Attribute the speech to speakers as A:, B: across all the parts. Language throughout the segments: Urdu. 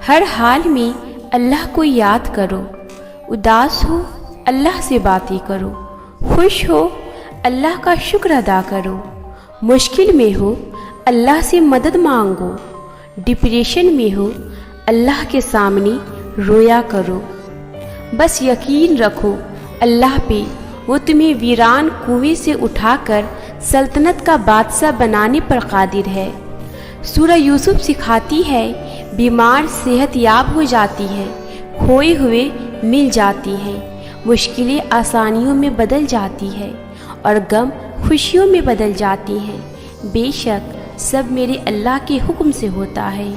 A: ہر حال میں اللہ کو یاد کرو، اداس ہو اللہ سے باتیں کرو، خوش ہو اللہ کا شکر ادا کرو، مشکل میں ہو اللہ سے مدد مانگو، ڈپریشن میں ہو اللہ کے سامنے رویا کرو۔ بس یقین رکھو اللہ پہ، وہ تمہیں ویران کنویں سے اٹھا کر سلطنت کا بادشاہ بنانے پر قادر ہے۔ سورہ یوسف سکھاتی ہے بیمار صحت یاب ہو جاتی ہے، کھوئے ہوئے مل جاتی ہیں، مشکلیں آسانیوں میں بدل جاتی ہے اور غم خوشیوں میں بدل جاتی ہیں۔ بے شک سب میرے اللہ کے حکم سے ہوتا ہے۔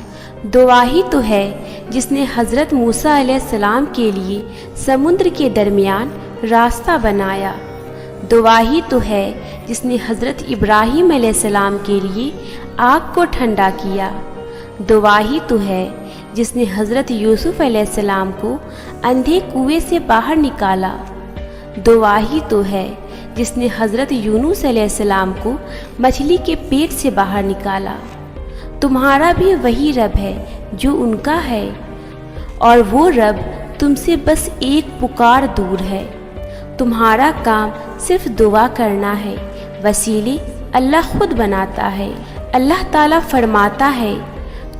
A: دعا ہی تو ہے جس نے حضرت موسیٰ علیہ السلام کے لیے سمندر کے درمیان راستہ بنایا۔ دعا ہی تو ہے جس نے حضرت ابراہیم علیہ السلام کے لیے آگ کو ٹھنڈا کیا۔ دعا ہی تو ہے جس نے حضرت یوسف علیہ السلام کو اندھے کنویں سے باہر نکالا۔ دعا ہی تو ہے جس نے حضرت یونس علیہ السلام کو مچھلی کے پیٹ سے باہر نکالا۔ تمہارا بھی وہی رب ہے جو ان کا ہے، اور وہ رب تم سے بس ایک پکار دور ہے۔ تمہارا کام صرف دعا کرنا ہے، وسیلے اللہ خود بناتا ہے۔ اللہ تعالیٰ فرماتا ہے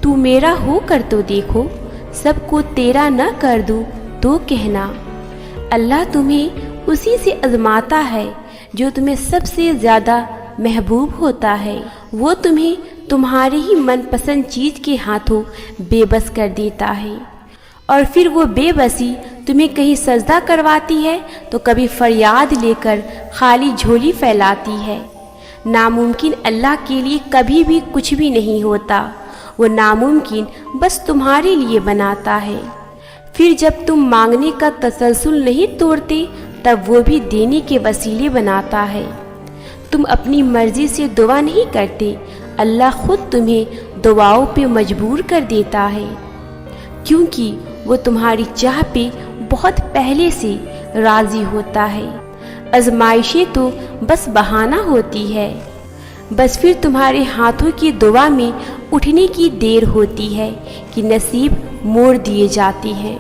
A: تو میرا ہو کر تو دیکھو، سب کو تیرا نہ کر دوں تو کہنا۔ اللہ تمہیں اسی سے آزماتا ہے جو تمہیں سب سے زیادہ محبوب ہوتا ہے۔ وہ تمہیں تمہاری ہی من پسند چیز کے ہاتھوں بے بس کر دیتا ہے، اور پھر وہ بے بسی تمہیں کہیں سجدہ کرواتی ہے تو کبھی فریاد لے کر خالی جھولی پھیلاتی ہے۔ ناممکن اللہ کے لیے کبھی بھی کچھ بھی نہیں ہوتا، وہ ناممکن بس تمہارے لیے بناتا ہے۔ پھر جب تم مانگنے کا تسلسل نہیں توڑتے تب وہ بھی دینے کے وسیلے بناتا ہے۔ تم اپنی مرضی سے دعا نہیں کرتے، اللہ خود تمہیں دعاؤں پہ مجبور کر دیتا ہے، کیونکہ وہ تمہاری چاہ پہ بہت پہلے سے راضی ہوتا ہے۔ آزمائشیں تو بس بہانہ ہوتی ہے، بس پھر تمہارے ہاتھوں کی دعا میں اٹھنے کی دیر ہوتی ہے کہ نصیب موڑ دیے جاتے ہیں۔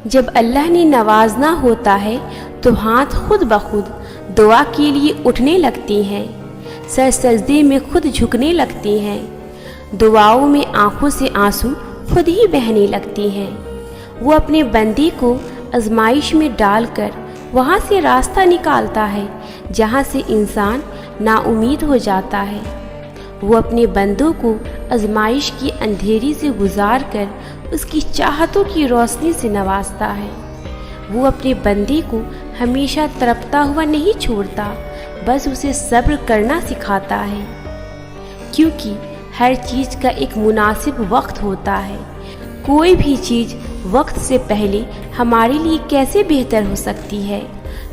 A: جب اللہ نے نوازنا ہوتا ہے تو ہاتھ خود بخود دعا کے لیے اٹھنے لگتے ہیں، سر سجدے میں خود جھکنے لگتے ہیں، دعاؤں میں آنکھوں سے آنسو خود ہی بہنے لگتے ہیں۔ وہ اپنے بندے کو آزمائش میں ڈال کر وہاں سے راستہ نکالتا ہے جہاں سے انسان نا امید ہو جاتا ہے۔ وہ اپنے بندوں کو آزمائش کی اندھیری سے گزار کر اس کی چاہتوں کی روشنی سے نوازتا ہے۔ وہ اپنے بندے کو ہمیشہ تڑپتا ہوا نہیں چھوڑتا، بس اسے صبر کرنا سکھاتا ہے، کیونکہ ہر چیز کا ایک مناسب وقت ہوتا ہے۔ کوئی بھی چیز وقت سے پہلے ہمارے لیے کیسے بہتر ہو سکتی ہے؟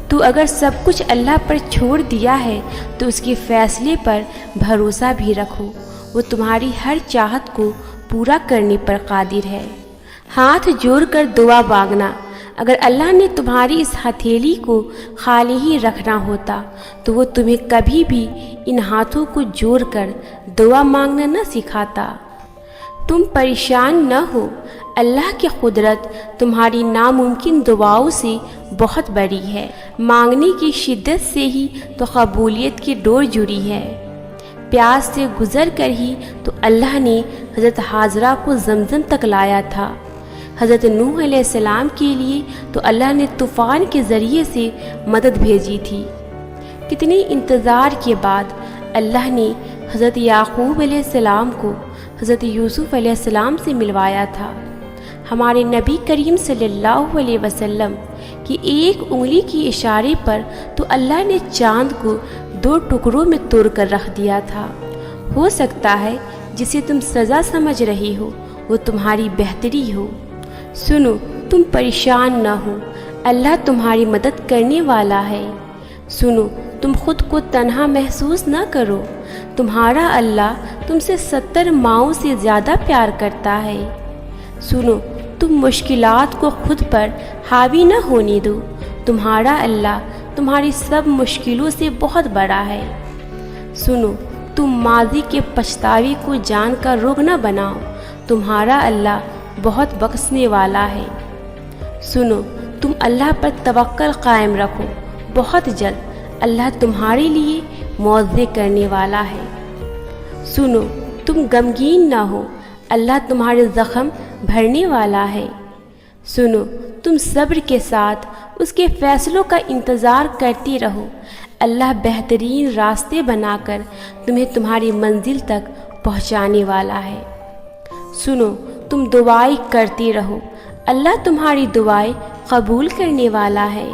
A: تو اگر سب کچھ اللہ پر چھوڑ دیا ہے تو اس کے فیصلے پر بھروسہ بھی رکھو، وہ تمہاری ہر چاہت کو پورا کرنے پر قادر ہے۔ ہاتھ جوڑ کر دعا مانگنا، اگر اللہ نے تمہاری اس ہتھیلی کو خالی ہی رکھنا ہوتا تو وہ تمہیں کبھی بھی ان ہاتھوں کو جوڑ کر دعا مانگنا نہ سکھاتا۔ تم پریشان نہ ہو، اللہ کی قدرت تمہاری ناممکن دعاؤں سے بہت بڑی ہے۔ مانگنے کی شدت سے ہی تو قبولیت کی ڈور جڑی ہے۔ پیاس سے گزر کر ہی تو اللہ نے حضرت حاجرہ کو زمزم تک لایا تھا۔ حضرت نوح علیہ السلام کے لیے تو اللہ نے طوفان کے ذریعے سے مدد بھیجی تھی۔ کتنے انتظار کے بعد اللہ نے حضرت یعقوب علیہ السلام کو حضرت یوسف علیہ السلام سے ملوایا تھا۔ ہمارے نبی کریم صلی اللہ علیہ وسلم کی ایک انگلی کی اشارے پر تو اللہ نے چاند کو 2 ٹکڑوں میں توڑ کر رکھ دیا تھا۔ ہو سکتا ہے جسے تم سزا سمجھ رہی ہو وہ تمہاری بہتری ہو۔ سنو، تم پریشان نہ ہو، اللہ تمہاری مدد کرنے والا ہے۔ سنو، تم خود کو تنہا محسوس نہ کرو، تمہارا اللہ تم سے 70 ماؤں سے زیادہ پیار کرتا ہے۔ سنو، تم مشکلات کو خود پر حاوی نہ ہونے دو، تمہارا اللہ تمہاری سب مشکلوں سے بہت بڑا ہے۔ سنو، تم ماضی کے پچھتاوے کو جان کا رگ نہ بناؤ، تمہارا اللہ بہت بخشنے والا ہے۔ سنو، تم اللہ پر توکل قائم رکھو، بہت جلد اللہ تمہارے لیے معاوضے کرنے والا ہے۔ سنو، تم غمگین نہ ہو، اللہ تمہارے زخم بھرنے والا ہے۔ سنو، تم صبر کے ساتھ اس کے فیصلوں کا انتظار کرتے رہو، اللہ بہترین راستے بنا کر تمہیں تمہاری منزل تک پہنچانے والا ہے۔ سنو، تم دعائیں کرتے رہو، اللہ تمہاری دعائیں قبول کرنے والا ہے۔